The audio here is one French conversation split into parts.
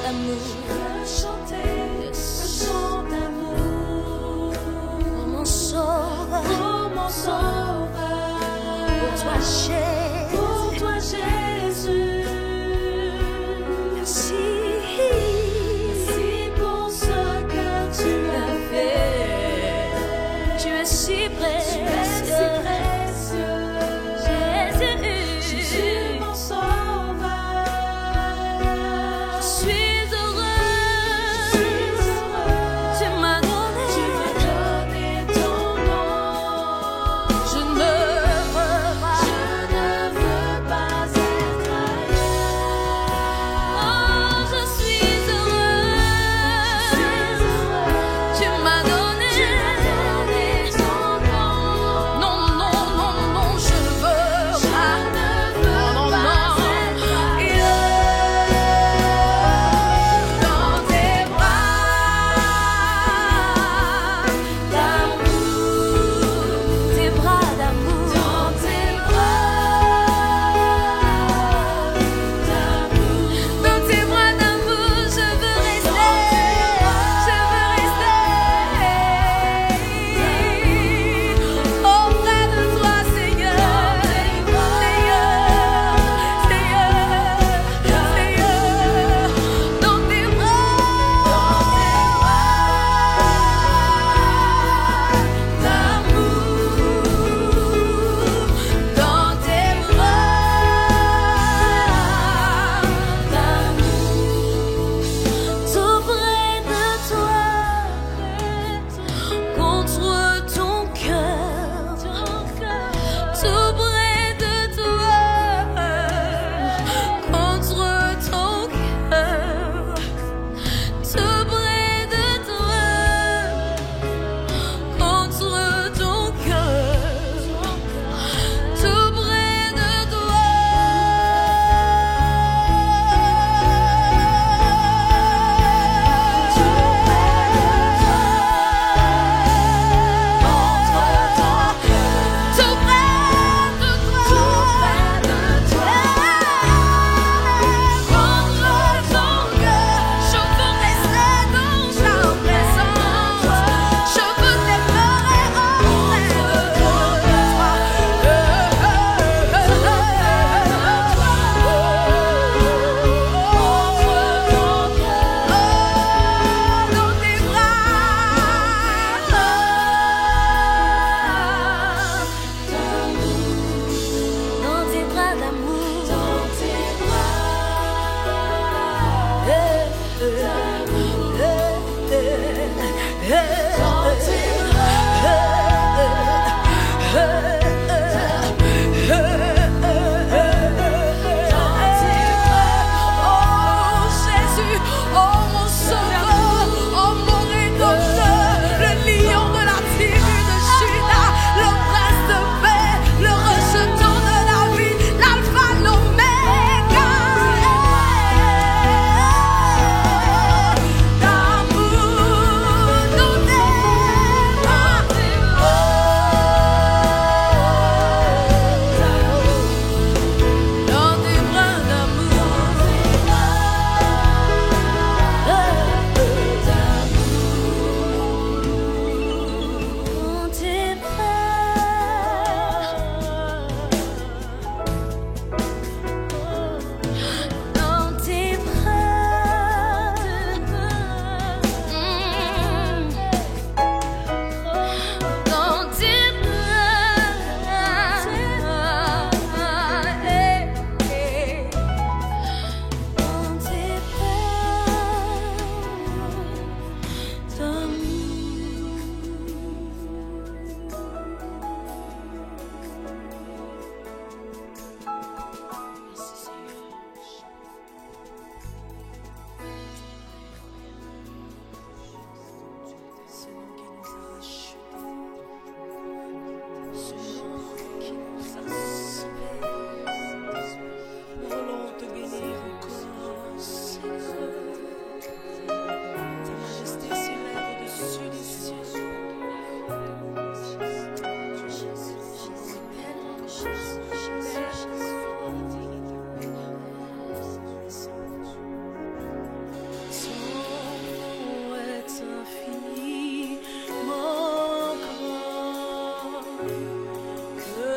d'amour. Je veux chanter le chant d'amour. Pour mon sauveur, Pour mon sauveur. pour toi Jésus. Pour toi Jésus. Merci. Merci pour ce que tu as fait. Tu es si Tu es si précieux. précieux. Jésus. Jésus mon sauveur. Je suis Je heureuse. suis heureux. Tu m'as donné. Tu m'as donné ton nom. Je ne veux pas. Je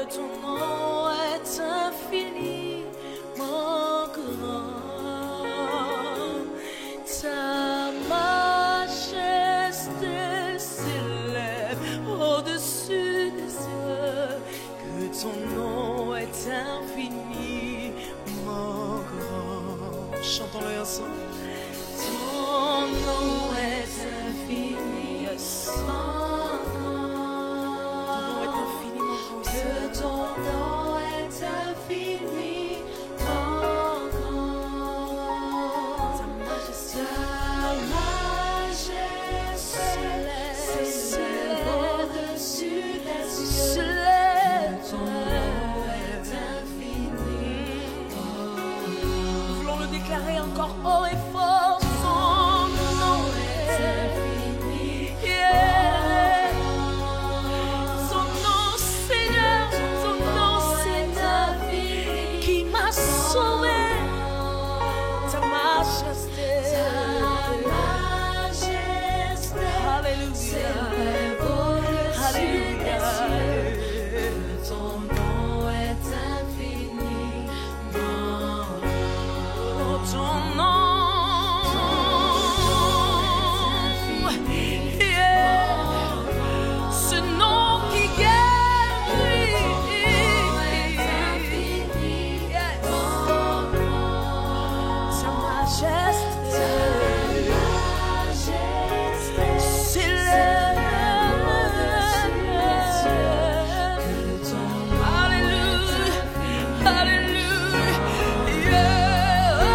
ton nom est infiniment grand. Ta majesté s'élève au-dessus des cieux, que ton nom est infiniment grand. Chantons-le ensemble. Ton nom est infiniment grand. Que ton nom est infiniment grand. Ta majesté s'élève au-dessus des cieux. Ton nom est infiniment. Nous voulons le déclarer encore haut et fort. Son nom est infini. Yeah. Son nom, Seigneur, qui m'a sauvé. Ta majesté, alléluia, alléluia. Ton nom est infiniment. Oh, ton nom. Ce nom qui guérit. Yes. Sa majesté s'élève. Alléluia, alléluia. Yeah. Oh,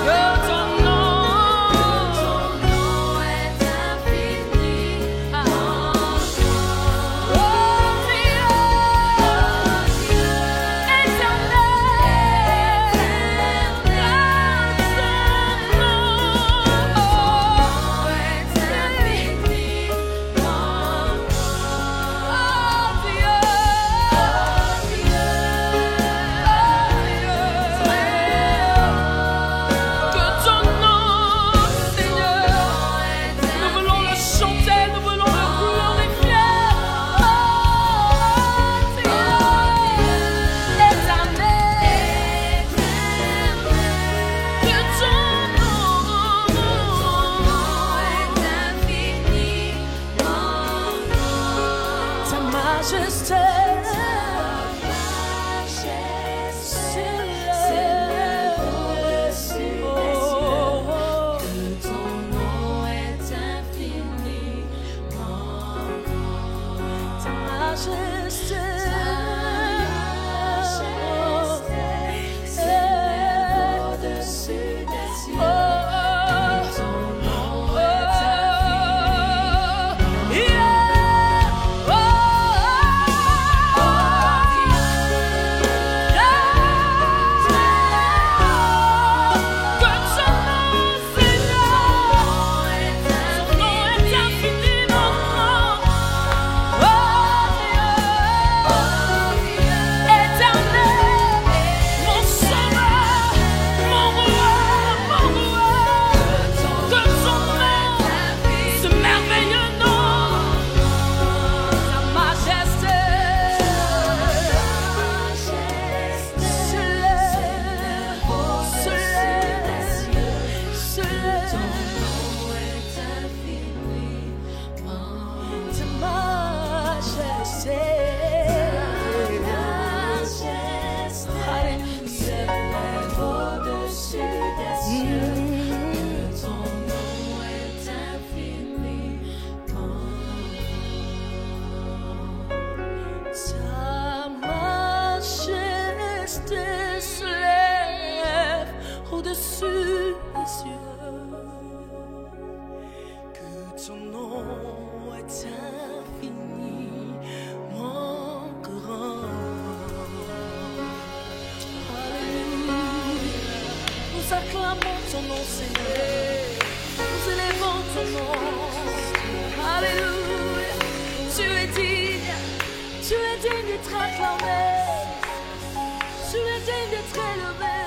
que ton nom est infiniment grand. Oh, que ton nom, Seigneur, nous voulons le chanter, nous voulons le glorifier. Oh, éternel, que ton nom est infiniment grand. Ta majesté s'élève au-dessus des cieux. Que ton nom est infiniment grand. Ta majesté s'élève au-dessus des cieux. Que ton nom est infiniment. Yeah. Oh, au-dessus des cieux, que ton nom est infiniment grand. Alléluia. Nous acclamons ton nom, Seigneur. Nous élevons ton nom. Alléluia. Tu es digne d'être acclamé. Tu es digne d'être élevé.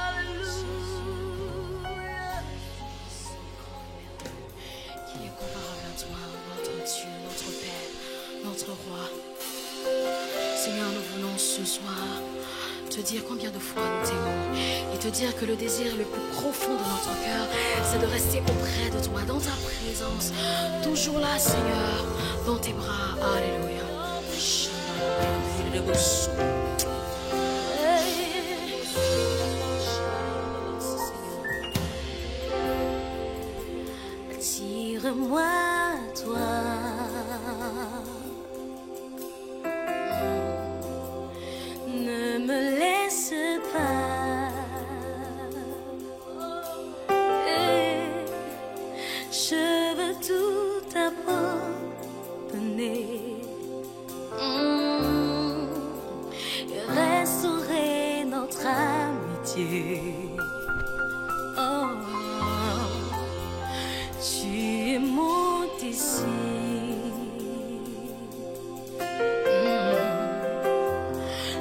Alléluia. notre roi. Seigneur, nous venons ce soir te dire combien de fois nous t'aimons et te dire que le désir le plus profond de notre cœur, c'est de rester auprès de toi, dans ta présence, toujours là, Seigneur, dans tes bras. Alléluia. Attire-moi à toi. Ne me laisse pas. Je veux tout abandonner. Et restaurer notre amitié. Oh, tu es mon désir.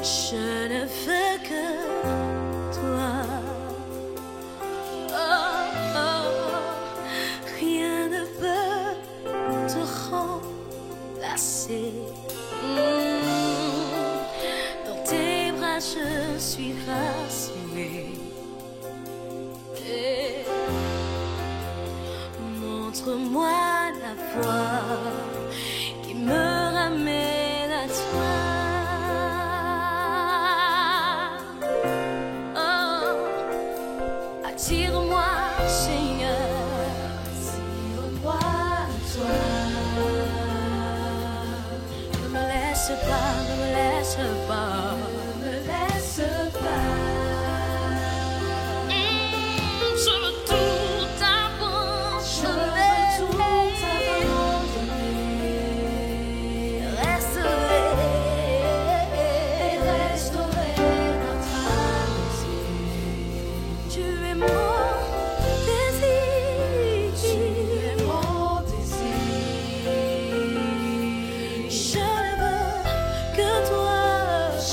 Je ne veux que toi. Oh, rien ne peut te remplacer. Dans tes bras je suis rassurée. Montre-moi la voie qui me ramène à toi. Oh, attire-moi, Seigneur, attire-moi à toi. Ne me laisse pas, ne me laisse pas, ne me laisse pas. Je veux tout abandonner.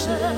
Je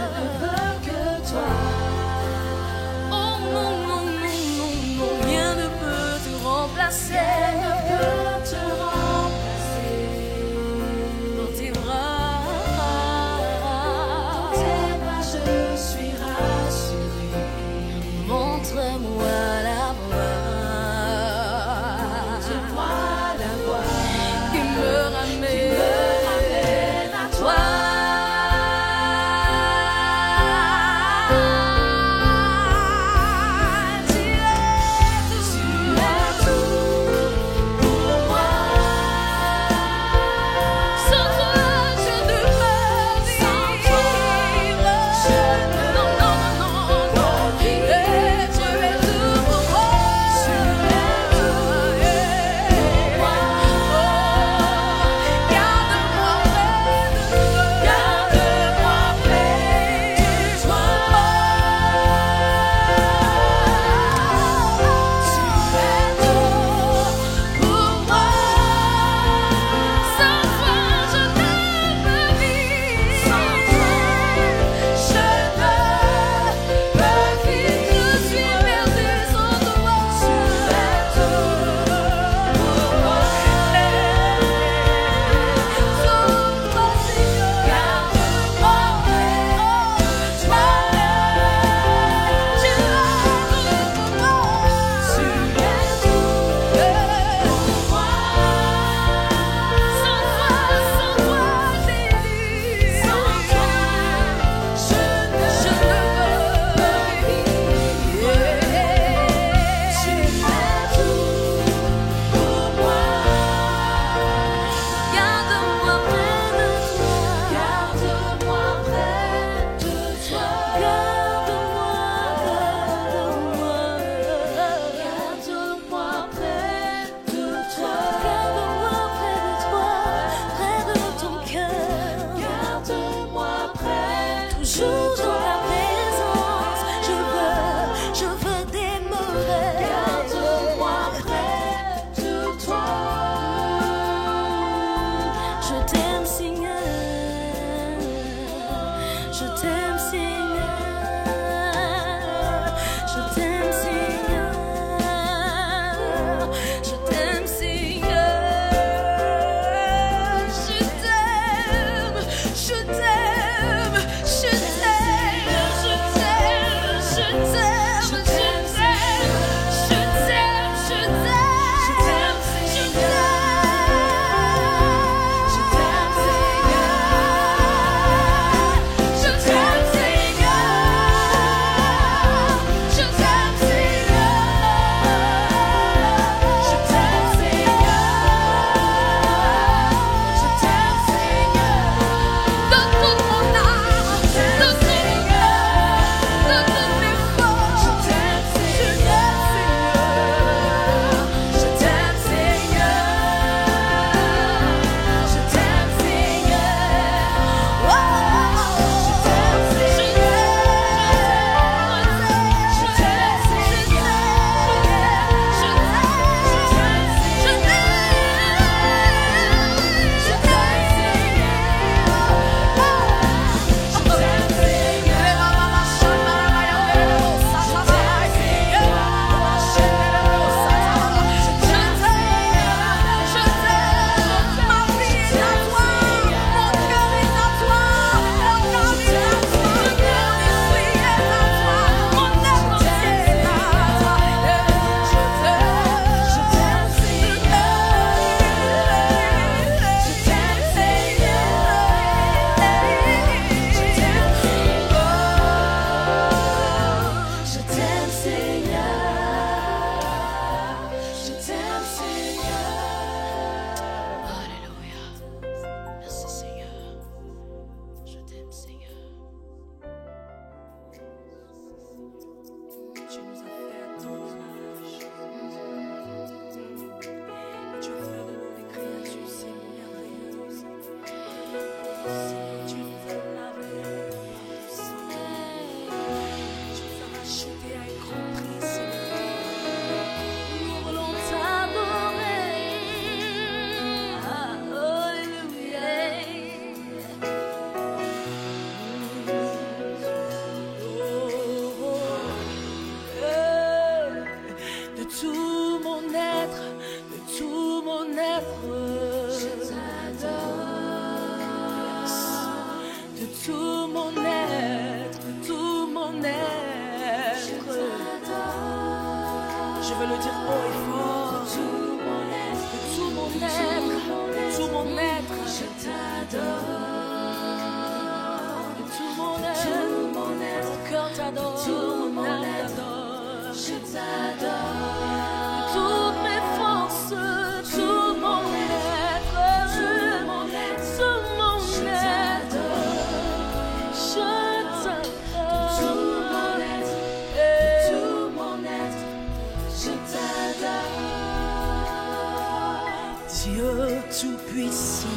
Dieu tout-puissant,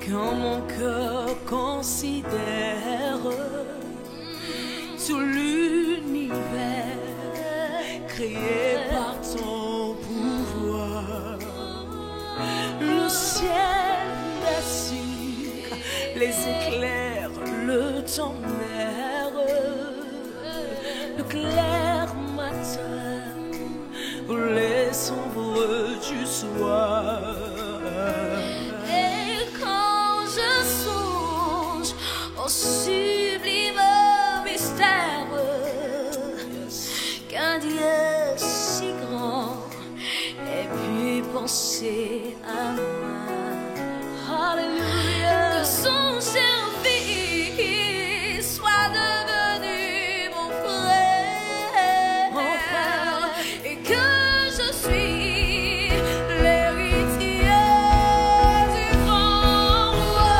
quand mon cœur considère tout l'univers créé par ton pouvoir, le ciel, la cieux, les éclairs, le tonnerre, le clair matin, les sombres du soir. Et quand je songe au sublime mystère qu'un Dieu si grand ait pu penser à moi, Alléluia. que son cher fils soit devenu mon frère, et que je suis l'héritier du grand roi.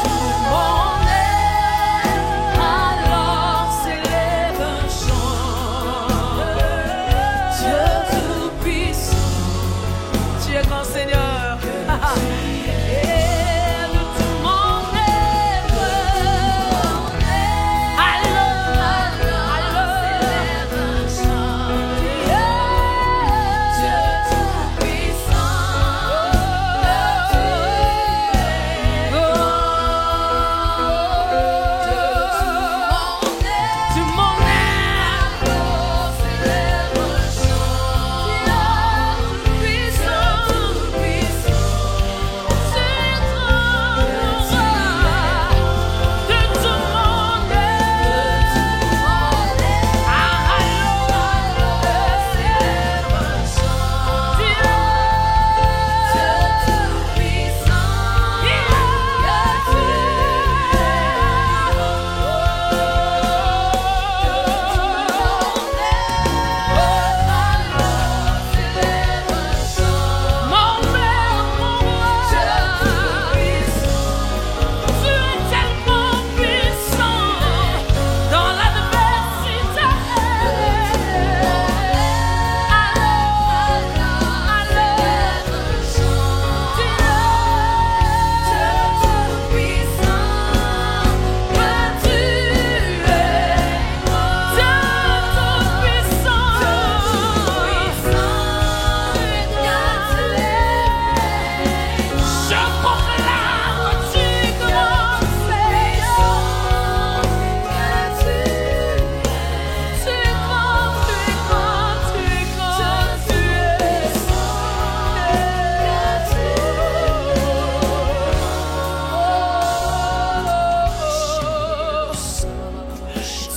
Tout mon être alors s'élève un chant. Dieu tout-puissant, tu es grand Seigneur. Et de tout mon être, alors s'élève un chant. Dieu tout-puissant, tout mon être, alors s'élève un chant. Puissant, puissant.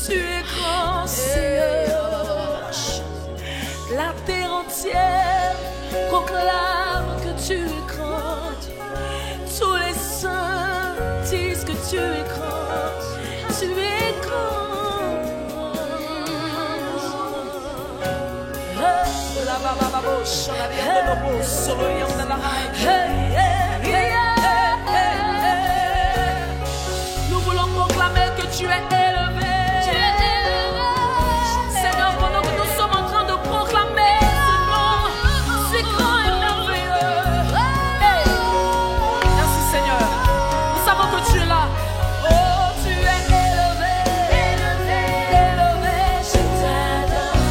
Tu es grand, Seigneur. La terre entière proclame que tu es grand. Tous les saints disent que tu es grand. Tu es grand. Nous voulons proclamer que tu es élevé. Seigneur, pendant que nous sommes en train de proclamer ce nom, c'est grand et merveilleux. Merci Seigneur. Nous savons que tu es là. Oh, tu es élevé, élevé, élevé, je t'adore.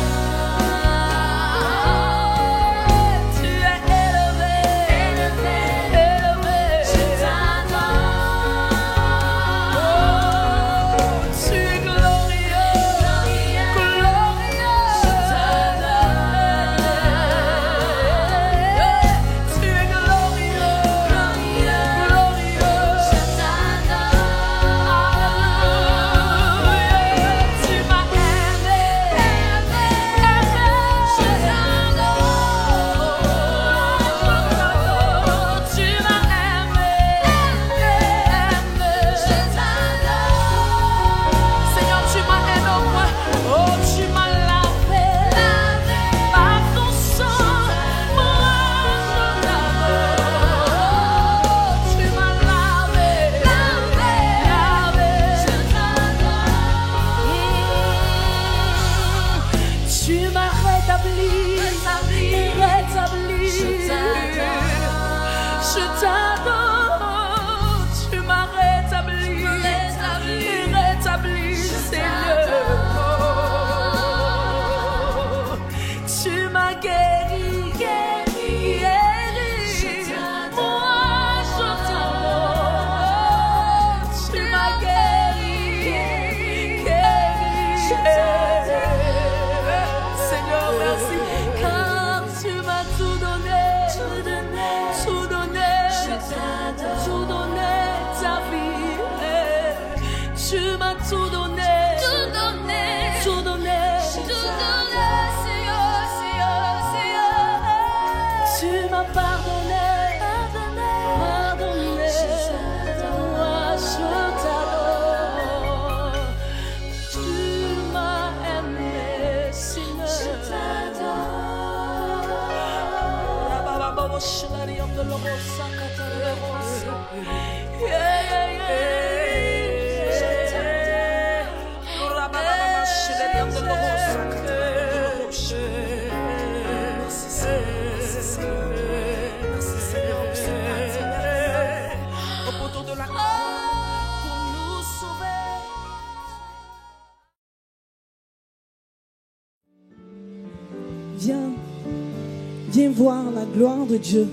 Tu es élevé, élevé, pardonné. Pardonné. Moi, je t'adore. Tu m'as aimé, Seigneur. Je au poteau de la croix pour nous sauver. Viens, viens voir la gloire de Dieu.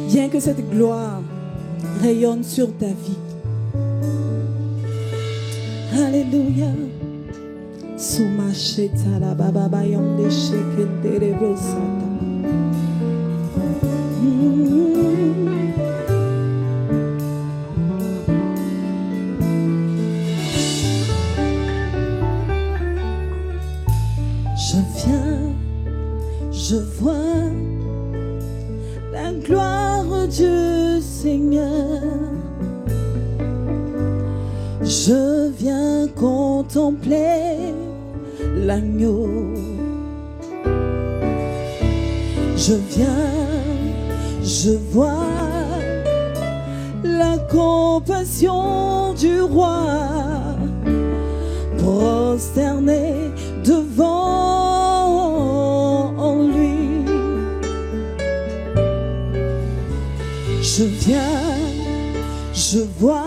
Viens que cette gloire rayonne sur ta vie. Alléluia. Suma shetala baba bayonde shekendere brosata. Je viens, je vois la gloire du Seigneur. Je viens contempler l'agneau. Je viens, je vois la compassion du roi, prosterné devant lui. Je viens, je vois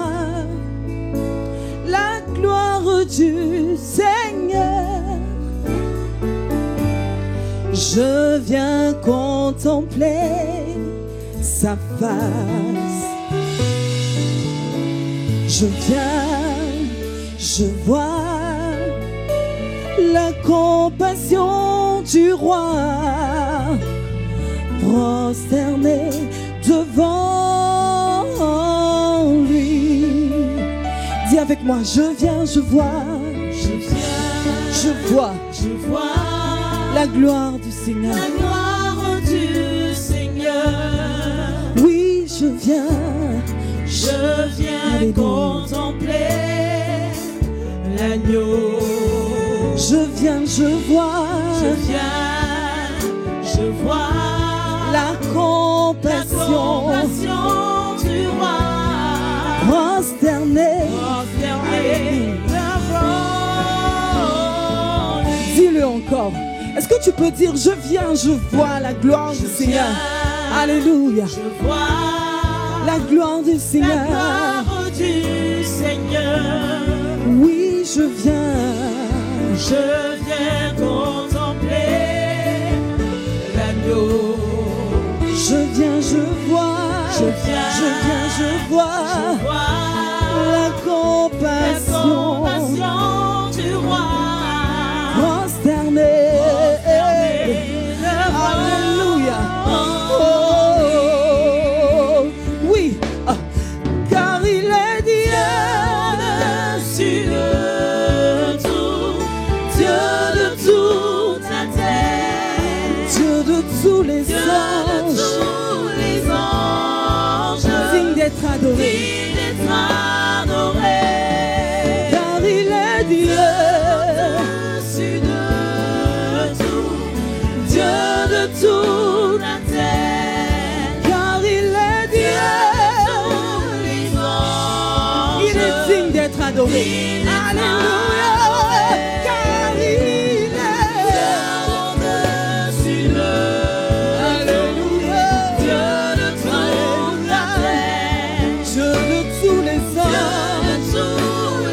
la gloire du Seigneur. Je viens contempler sa face. Je viens, je vois la compassion du roi, prosterné devant lui. Dis avec moi, je viens, je vois, je vois la gloire du Seigneur. La gloire du Seigneur. Oui, je viens Alléluia. Contempler l'agneau. Je viens, je vois la compassion du roi, prosterné devant lui. Dis-le encore. Est-ce que tu peux dire, je viens, je vois la gloire du Seigneur. Alléluia. Je vois la gloire du Seigneur. La gloire du Seigneur. Oui, je viens contempler l'agneau. Je viens, je vois la compassion du roi, prosterné. Alléluia. Oh, oui, car il est Dieu au-dessus de tout, Dieu de toute la terre, Dieu de tous les anges, digne d'être adoré. Car il est Dieu au-dessus de tout, Dieu de toute la terre, car il est Dieu, il est digne d'être adoré. Alléluia. Car il est au-dessus de Alléluia. Dieu de toute la terre, Dieu de tous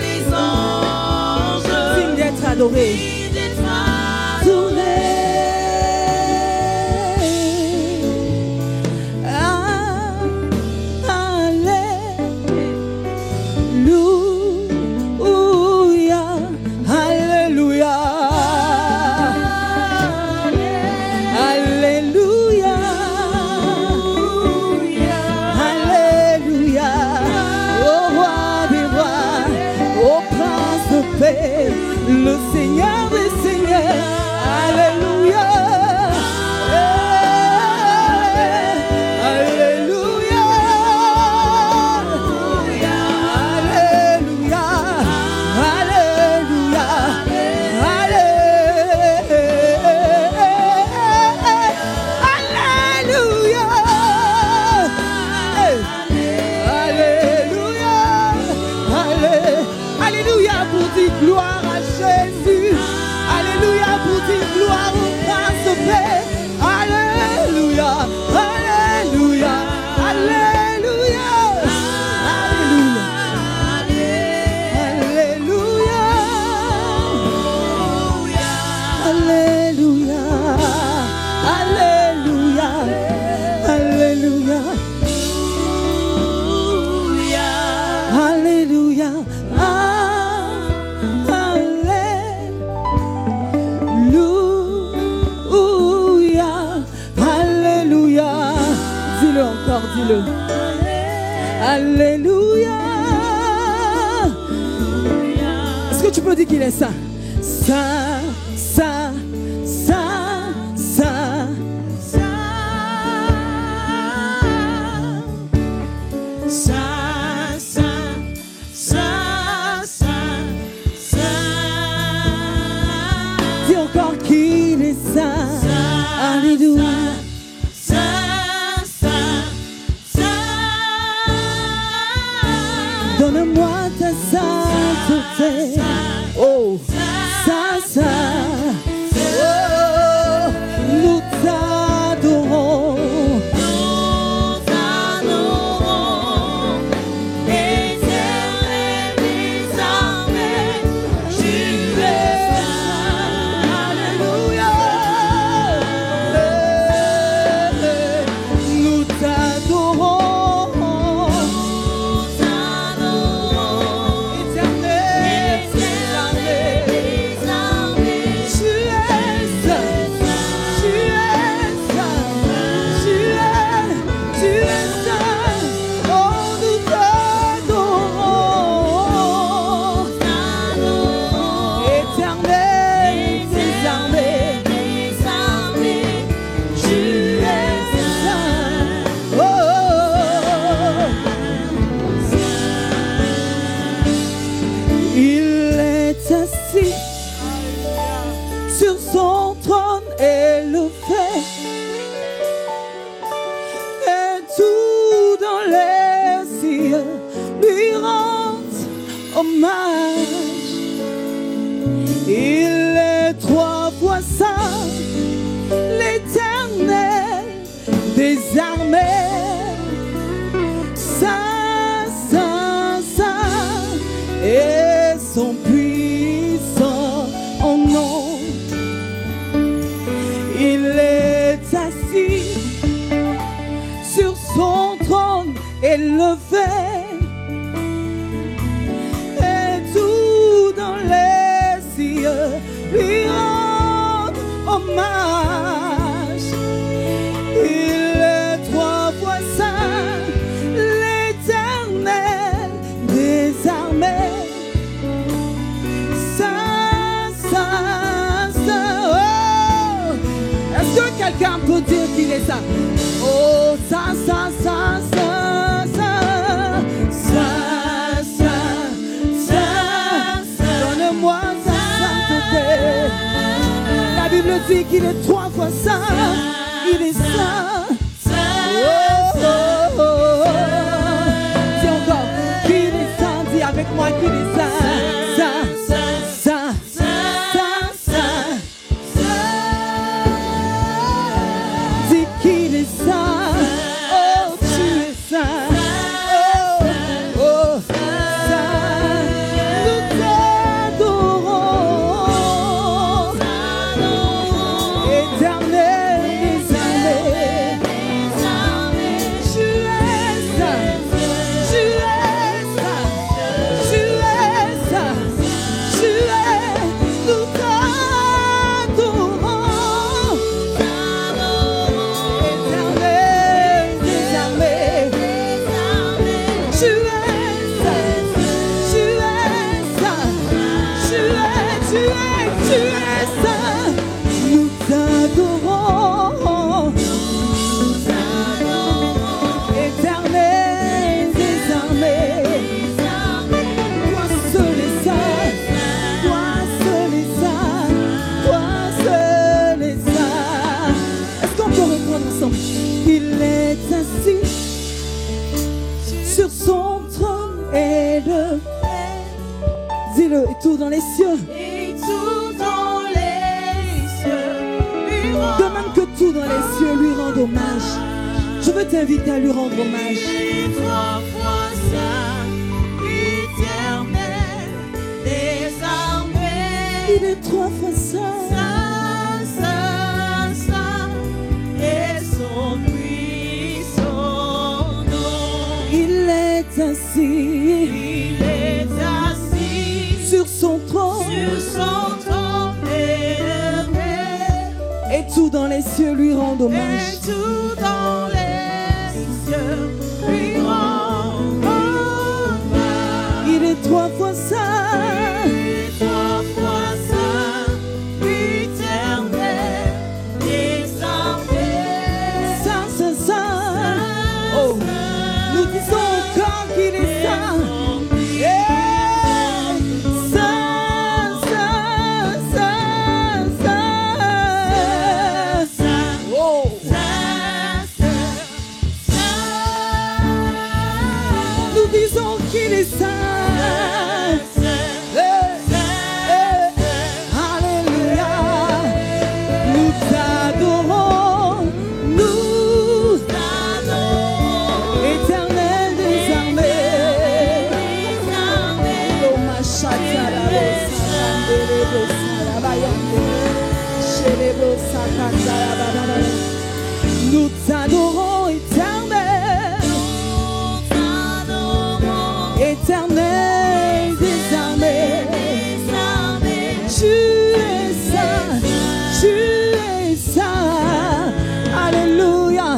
les anges, digne d'être adoré. Le Seigneur fait. Alléluia, Alléluia, Alléluia, Alléluia, Alléluia, Alléluia, Alléluia, Alléluia, Alléluia. Dis-le encore, dis-le. Alléluia. Est-ce que tu peux dire qu'il est saint? Saint, saint, saint, saint, saint, saint, saint, saint. Dis encore qu'il est saint. Alléluia. Donne-moi ta sainteté. Oh, saint, saint. Oh, nous t'adorons. Éternel des armées, tu es saint. Alléluia. Nous t'adorons. Sur son trône élevé, et tout dans les cieux lui rend hommage. Il est trois fois saint, l'Éternel des armées. Saint, saint, saint, et son puissant en nom. Il est assis sur son trône élevé, et tout dans les cieux lui rend hommage. Il est trois fois saint, l'Éternel des armées. Saint, saint, saint. Oh, est-ce que quelqu'un peut dire qu'il est saint? Oh, saint, saint, saint, saint, saint, saint, saint, saint, saint. Donne-moi ta sainteté. La Bible dit qu'il est trois fois saint. Il est saint. Oh, oh, oh, oh. Dis encore qu'il est saint. Dis avec moi qu'il est saint. Saint, saint, saint, saint, saint. Dis qu'il est saint. Oh, tu es saint. Oh, oh, saint. Nous t'adorons. Éternel des armées. Tu es saint. Tu es saint. Tu es saint. Tu es. Nous t'adorons. Éternel des armées. Tu es saint. Tu es saint. Tu es saint. Nous t'adorons. Éternel des armées. Toi seul est saint. Toi seul est saint. Toi seul est saint. Est-ce qu'on peut reprendre ensemble? Il est assis sur son trône élevé. Dis-le, et tout dans les cieux. Et tout dans les cieux lui rend Demande rendre hommage. Je veux t'inviter à lui rendre hommage. Trois fois saint, éternel, désarmé. Il est trois fois saint. Saint, saint, saint, et son puissant nom. Il est assis. Il est assis Sur son trône. sur son trône élevé. Et tout dans les cieux lui rend hommage. Et tout dans les cieux lui rend hommage. Il est trois fois saint. Trois fois saint, éternel, désarmé. Saint, saint, saint. Oh, nous disons encore qu'il est saint. Yeah. Saint, saint, saint, saint. Oh. Nous disons qu'il est saint. Alléluia. Nous t'adorons. Nous éternel désarmé. Oh, ma chatala, nous t'adorons, éternel. Éternel désarmé. Tu es saint. Tu es saint. Alléluia.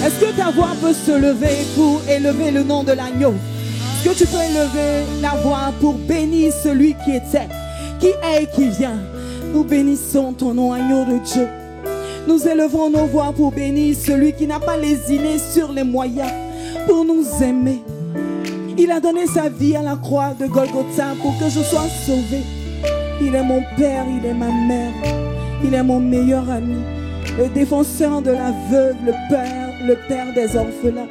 Est-ce que ta voix peut se lever pour élever le nom de l'agneau? Est-ce que tu peux élever la voix pour bénir celui qui était, qui est et qui vient? Nous bénissons ton nom, agneau de Dieu. Nous élevons nos voix pour bénir celui qui n'a pas lésiné sur les moyens pour nous aimer. Il a donné sa vie à la croix de Golgotha pour que je sois sauvé. Il est mon père, il est ma mère, il est mon meilleur ami, le défenseur de la veuve, le père des orphelins.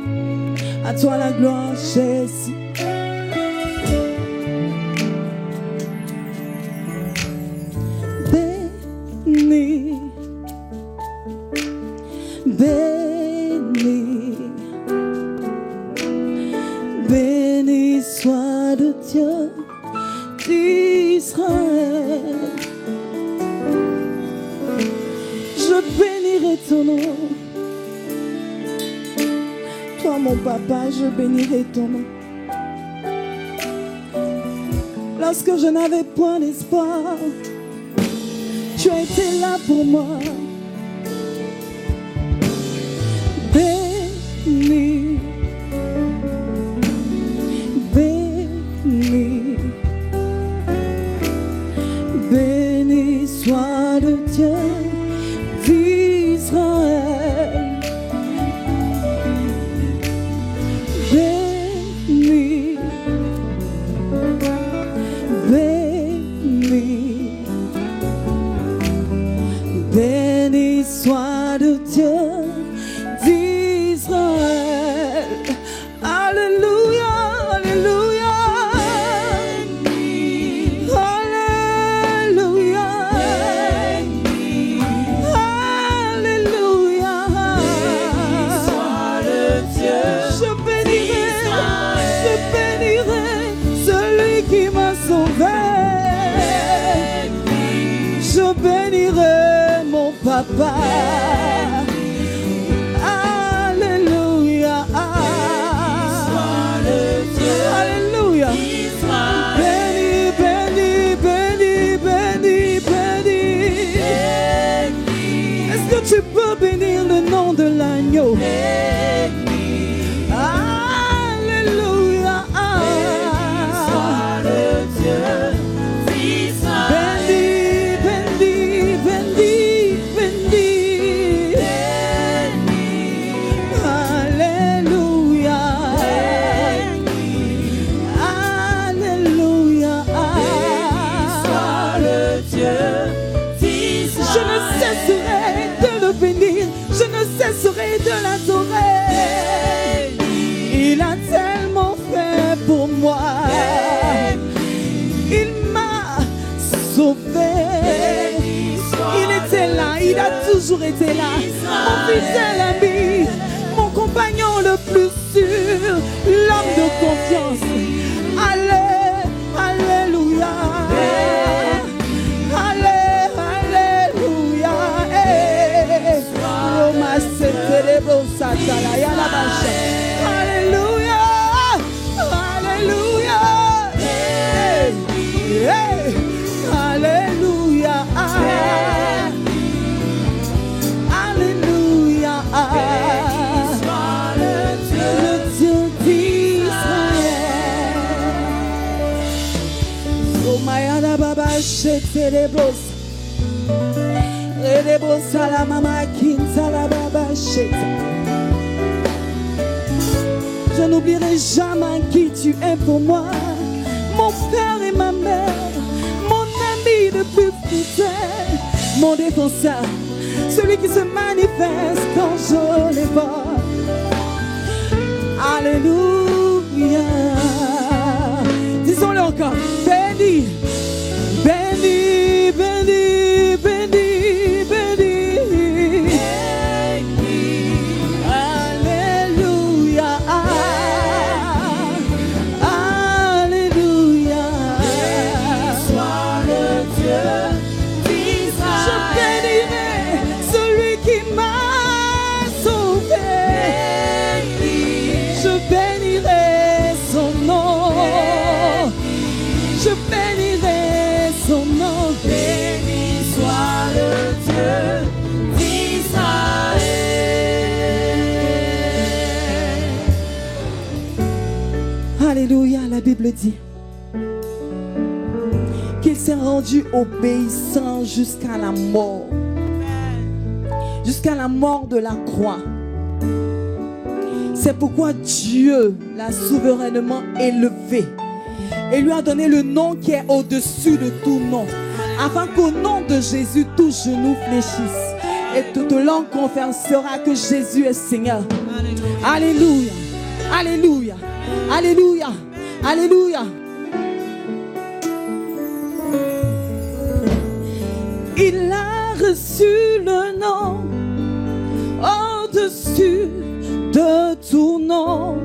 À toi la gloire, Jésus. Béni, béni, béni soit le Dieu d'Israël. Je bénirai ton nom. Toi mon papa, je bénirai ton nom. Lorsque je n'avais point d'espoir, tu as été là pour moi. Béni, béni, béni soit le Dieu d'Israël. Béni, béni, béni soit le Dieu d'Israël. Alléluia, alléluia, alléluia, alléluia. Je bénirai celui qui m'a sauvé. Je bénirai mon papa. Alléluia. Alléluia. Béni, béni, béni, béni, béni. Est-ce que tu peux bénir le nom de l'agneau? Alléluia. Béni, béni, béni, béni. Alléluia. Alléluia. Je ne cesserai de le bénir, je ne cesserai de l'adorer. Il a tellement fait pour moi. Il m'a sauvé. Il était là, il a toujours été là, mon fidèle ami, mon compagnon le plus sûr, l'homme de confiance. Alléluia. Alléluia. Roma se célèbre Satala Yana Bacha. Alléluia. Alléluia. Alléluia. Alléluia. Le Dieu d'Israël. Oh Mayana Baba Shetelebos. Redebos la mama Kinsala Baba Shet. Je n'oublierai jamais qui tu es pour moi, mon père et ma mère, mon ami le plus fidèle, mon défenseur, celui qui se manifeste quand je les vois. Alléluia. Disons-le encore. Béni, béni, béni, béni, béni. Alléluia. Alléluia. Sois le Dieu d'Israël. Je bénirai celui qui m'a sauvé. Je bénirai son nom. Je bénirai son nom. Béni soit le Dieu d'Israël. Alléluia, la Bible dit qu'il s'est rendu obéissant jusqu'à la mort. Jusqu'à la mort de la croix. C'est pourquoi Dieu l'a souverainement élevé et lui a donné le nom qui est au-dessus de tout nom, afin qu'au nom de Jésus, tout genou fléchisse et toute langue confessera que Jésus est Seigneur. Alléluia, alléluia, alléluia, alléluia. Il a reçu le nom au-dessus de tout nom.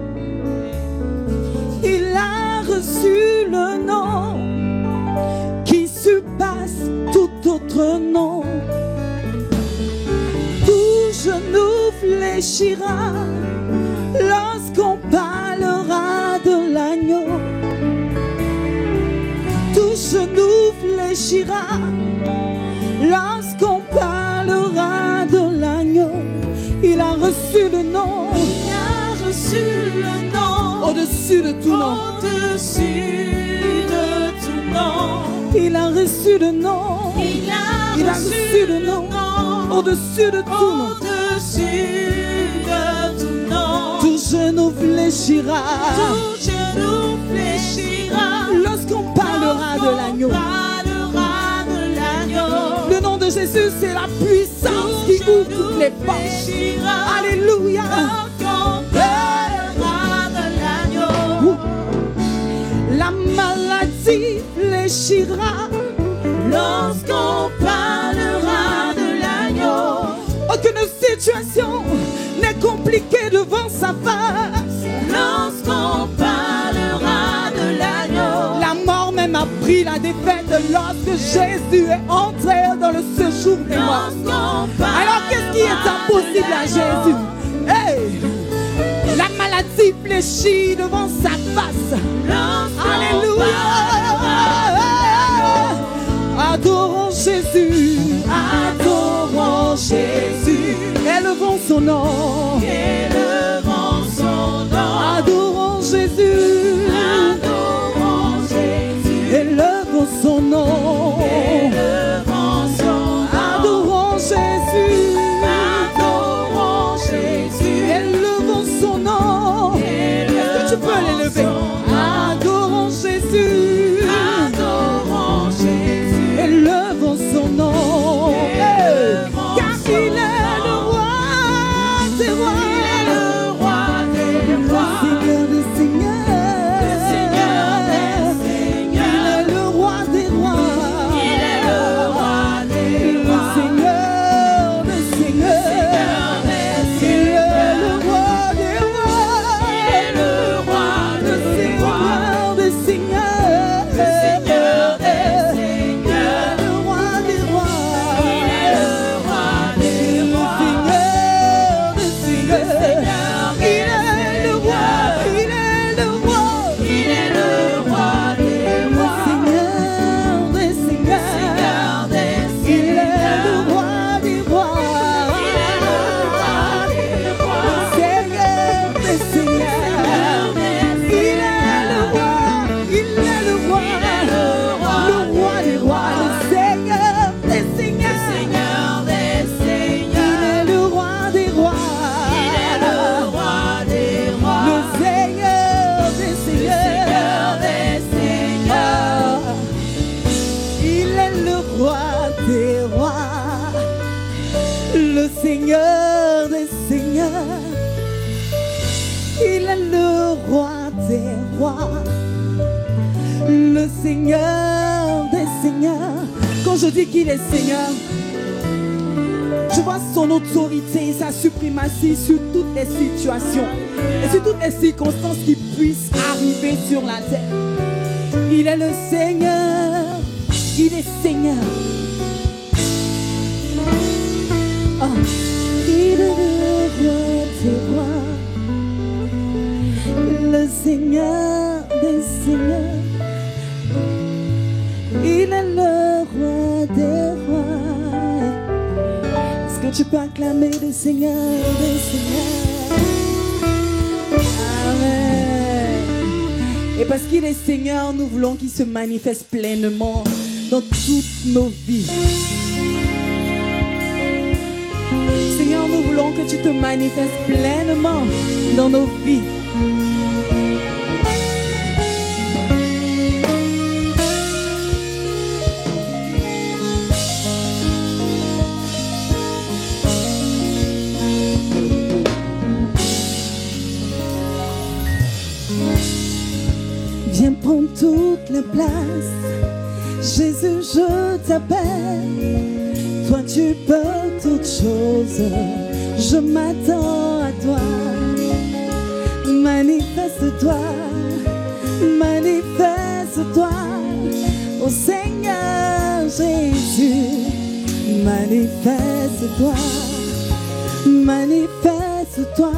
Il a reçu le nom qui surpasse tout autre nom. Tout genou fléchira lorsqu'on parlera de l'agneau. Tout genou fléchira lorsqu'on parlera de l'agneau. Il a reçu le nom. Il a reçu le nom Au-dessus de tout nom. au-dessus de tout nom. Il a reçu le nom. Il a reçu le nom. Au-dessus de tout nom. au-dessus de tout nom. Tout genou fléchira Tout genou fléchira lorsqu'on parlera de l'agneau. parlera de l'agneau. Le nom de Jésus, c'est la puissance qui ouvre toutes les portes. Alléluia. Lorsqu'on parlera de l'agneau. La maladie fléchira Lorsqu'on parlera de l'agneau. Aucune situation n'est compliquée devant sa face. Lorsqu'on parlera de l'agneau. La mort même a pris la défaite lorsque Jésus est entré dans le séjour des morts. Alors qu'est-ce qui est impossible à Jésus? Hey! La maladie fléchit devant sa face. Alléluia. Adorons Jésus. Adorons Jésus. Élevons son nom. Élevons son nom. Adorons Jésus. Adorons Jésus. Élevons son nom. Élevons son nom. Adorons Jésus. Adorons Jésus. Élevons son nom. Est-ce que tu peux l'élever? Adorons Jésus. Adorons Jésus. Élevons son nom. Car il est le roi des rois. le Seigneur des Seigneurs. Il est le roi des rois, le Seigneur des Seigneurs. Quand je dis qu'il est Seigneur, je vois son autorité, sa suprématie sur toutes les situations et sur toutes les circonstances qui puissent arriver sur la terre. Il est le Seigneur, il est Seigneur. Oh, il est le roi des rois, le Seigneur des seigneurs. Il est le roi des rois. Est-ce que tu peux acclamer le Seigneur des seigneurs? Amen. Et parce qu'il est Seigneur, nous voulons qu'il se manifeste pleinement dans toutes nos vies. Seigneur, nous voulons que tu te manifestes pleinement dans nos vies. Viens prendre toute la place. Jésus, je t'appelle. Toi, tu peux toutes choses. Je m'attends à toi. Manifeste-toi. Manifeste-toi. Ô Seigneur Jésus. Manifeste-toi. Manifeste-toi.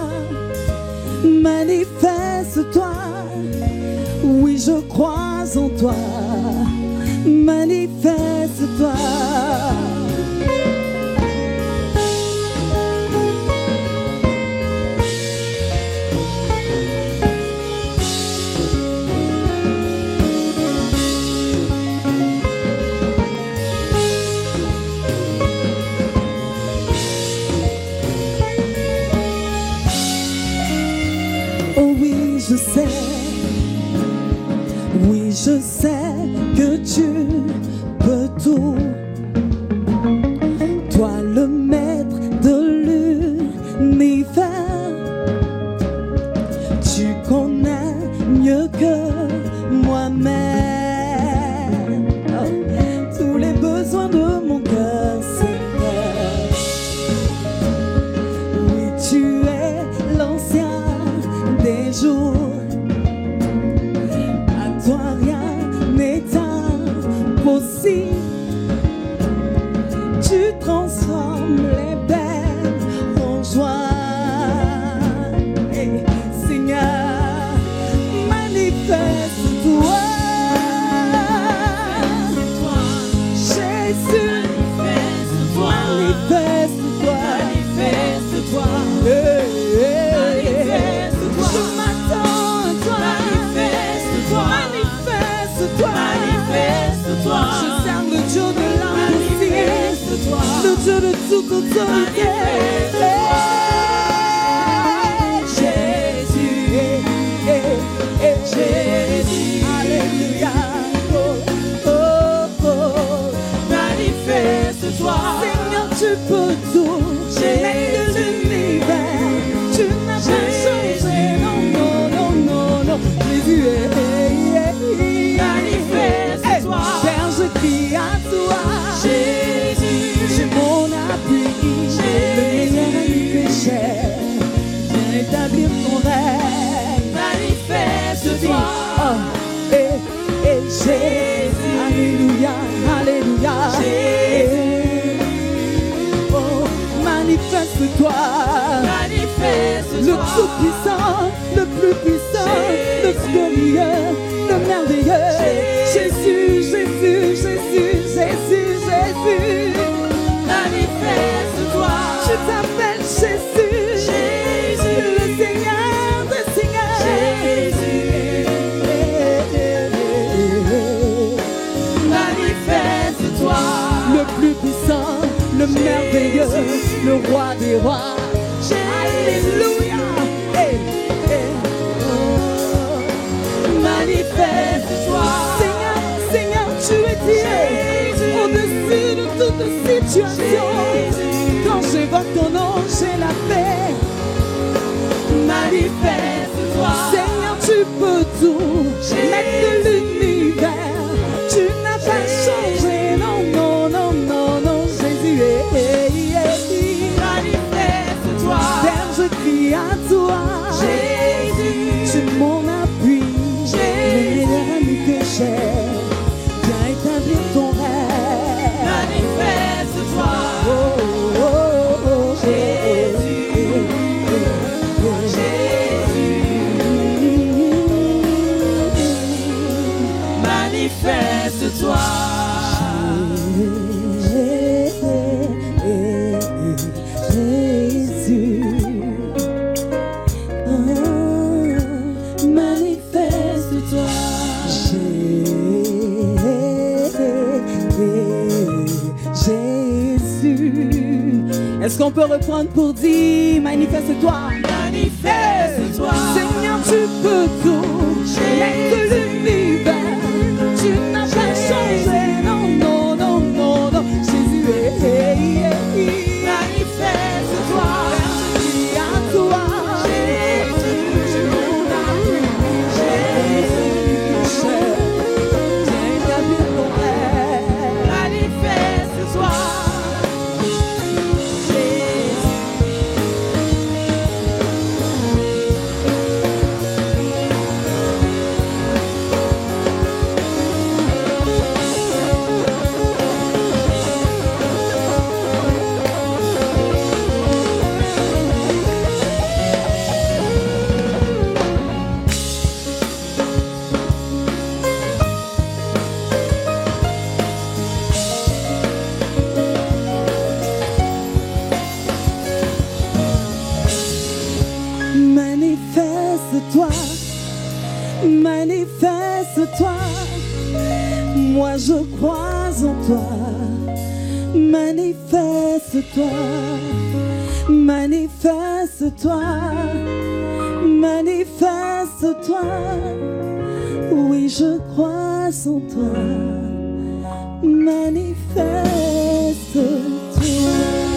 Manifeste-toi. Oui, je crois en toi. Manifeste-toi. Oh oui, je sais. Oui, je sais que tu peux tout. Toi, le maître de l'univers, tu connais mieux que moi-même tous les besoins de mon cœur, Seigneur. Oui, tu es l'ancien des jours. Toi rien n'est impossible. Tu transformes les peines en joie. Hey, Seigneur, manifeste-toi. Jésus, manifeste-toi. Manifeste-toi. Hey, hey, hey. Je m'attends à toi. Manifeste-toi. Manifeste-toi. Je sers le Dieu de l'impossible, le Dieu de toute autorité. Jésus, Jésus, alléluia. Oh, oh, oh. Manifeste-toi. Seigneur, tu peux tout. Maître de l'univers, tu n'as pas changé. Non, non, non, non, non. Jésus est. Manifeste-toi. Père, je crie à toi. Jésus, j'ai mon appui. Le meilleur ami que j'ai. Viens établir ton règne. Manifeste-toi. Oh, et Jésus. Alléluia, alléluia. Jésus. Oh, manifeste-toi. Manifeste-toi. Le tout-puissant, le plus puissant, le glorieux, le merveilleux. Jésus, Jésus, Jésus, Jésus, Jésus. Manifeste-toi. Je t'appelle Jésus. Jésus, le Seigneur des Seigneurs. Jésus. Manifeste-toi. Le plus puissant, le merveilleux, le roi des rois. Alléluia. Hey, hey. Oh. Manifeste-toi. Seigneur, Seigneur, tu es Dieu au-dessus de toute situation. Quand je J'évoque ton nom, j'ai la paix. Manifeste-toi. Seigneur, tu peux tout. Maître de l'univers, tu n'as pas changé. Non, non, non, non, non, Jésus. Manifeste-toi. Père, je crie à toi. Jésus. Tu es mon appui. Le meilleur ami que j'ai. Viens établir ton rêve. Manifeste-toi. Oh, oh, oh, oh, Jésus. Manifeste-toi. Jésus, Manifeste-toi. Jésus. Est-ce qu'on peut reprendre pour dire manifeste-toi? Manifeste-toi. Seigneur, tu peux tout. Maître de l'univers, tu n'as pas changé. Non, non, non, non, non. Jésus, Manifeste-toi. je crie à toi. Jésus. Tu mon appui. Jésus, viens établir ton rêve. Manifeste-toi. Manifeste-toi, manifeste-toi. Moi je crois en toi. Manifeste-toi, manifeste-toi, manifeste-toi. Oui, je crois en toi. Manifeste-toi.